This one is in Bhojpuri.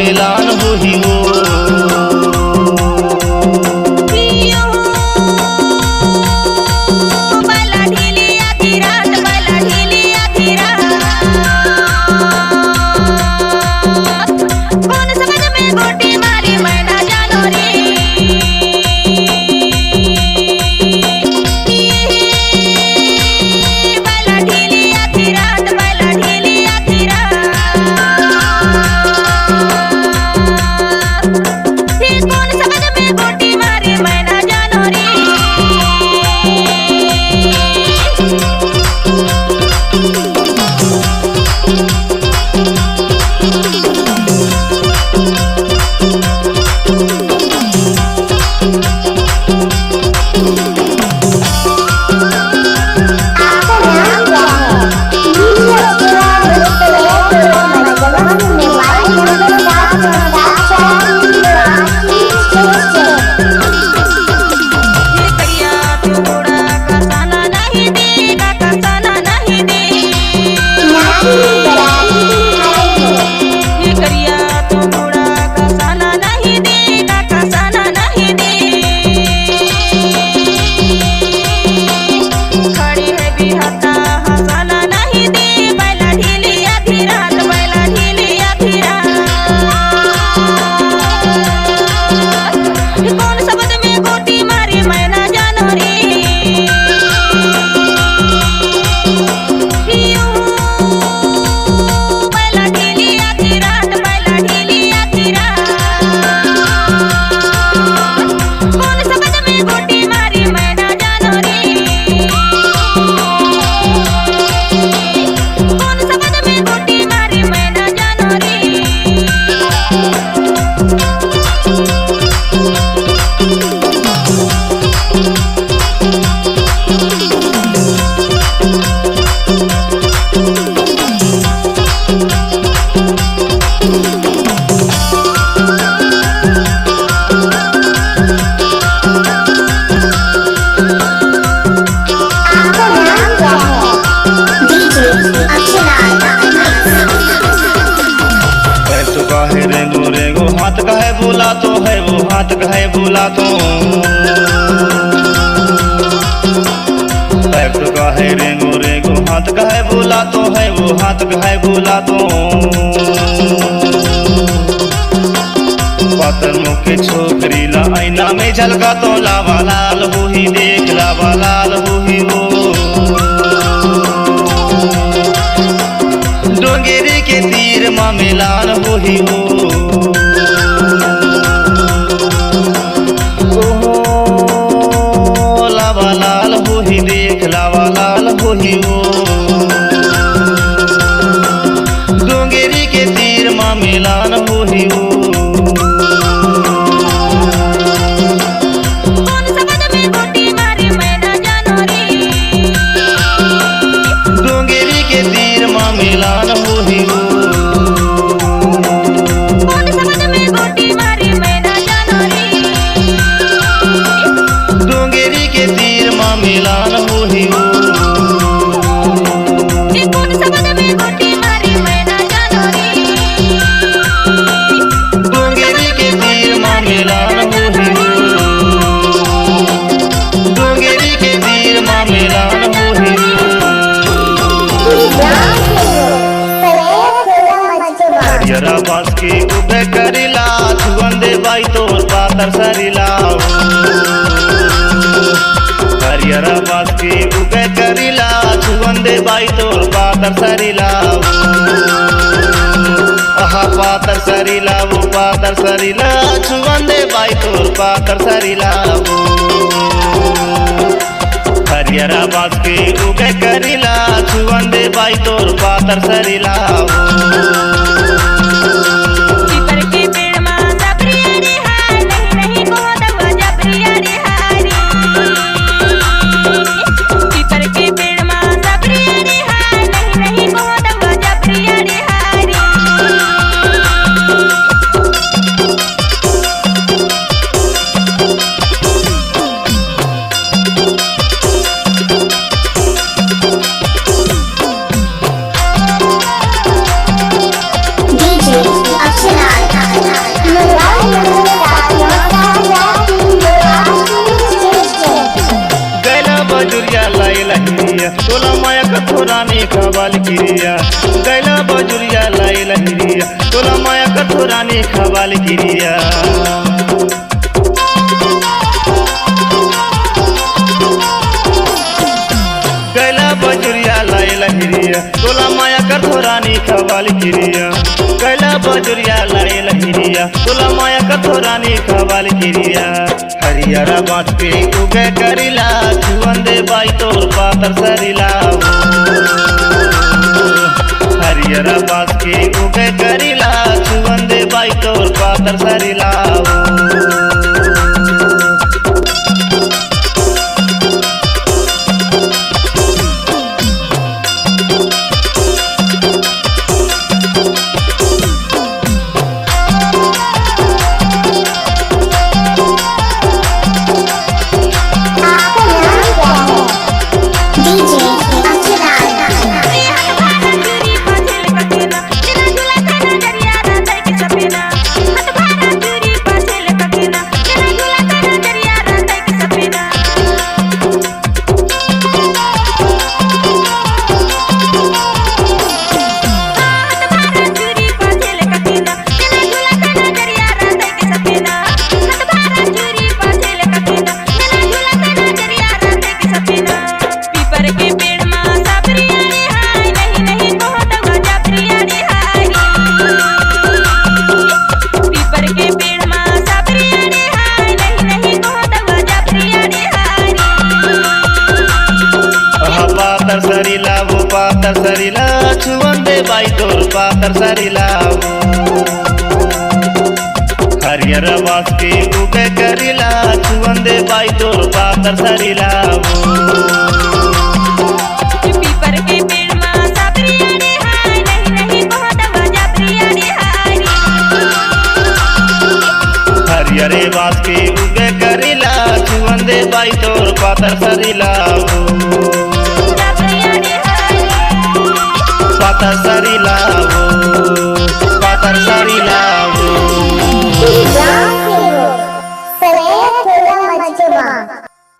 मिलान होही वो। हाथ कहे बोला तो है वो, हाथ कहे बोला तो पैर तो कहे रेंगो रेंगो, हाथ कहे बोला तो है वो, हाथ कहे बोला तो पातर मुखे छोकरी ला आईना में झलका तो लावा लाल हो ही देख, लावा लाल हो ही वो। डोंगेरी के तीर माँ मिलान हो ही वो। लावा लाल हो ही देख, लावा लाल हो ही वो। डोंगेरी के तीर माँ मिलान हो ही वो। डोंगेरी के तीर माँ मिलान हो ही वो। डोंगेरी के तीर माँ मिलान हो ही वो। डोंगेरी के तीर माँ मिलान हो ही वो। डोंगेरी के तीर माँ मिलान हो ही वो। हरियरा बास की उबे करिला छुअंदे बाई तोर पातर सरिला। हरियरा बास की उबे करिला छुअंदे बाई तोर पातर सरिला। आहा पातर सरिला वो, पातर सरिला छुअंदे बाई तोर पातर सरिला। हरियरा बास की उबे करिला छुअंदे बाई तोर पातर सरिला। कठोरानी खवाल गिरिया गैला बजुरिया लाई लहरिया तोला माया कठोरानी खवाल गिरिया गैला बजुरिया लाई लहरिया तोला माया कठोरानी खवाल गिरिया गैला बजुरिया लाई लहरिया तोला माया कठोरानी खवाल गिरिया हरियरा बाँट पे उगे करिला छुअंदे बाई तोर पातर सरिला हरियरा बाँट के उगे करिला छुअंदे बाई तोर पातर सरिला सरिला वो पातर सरिला छुअंदे बाई तोर पातर सरिला हरियर बास के उगे करिला छुअंदे बाई तोर पातर सरिला पीपर के पेड़ में साबरिया रे हाय नहीं नहीं बहुत गजा प्रिया रे हाय हरियर बास के उगे करिला छुअंदे बाई तोर पातर सरिला पातर सरिला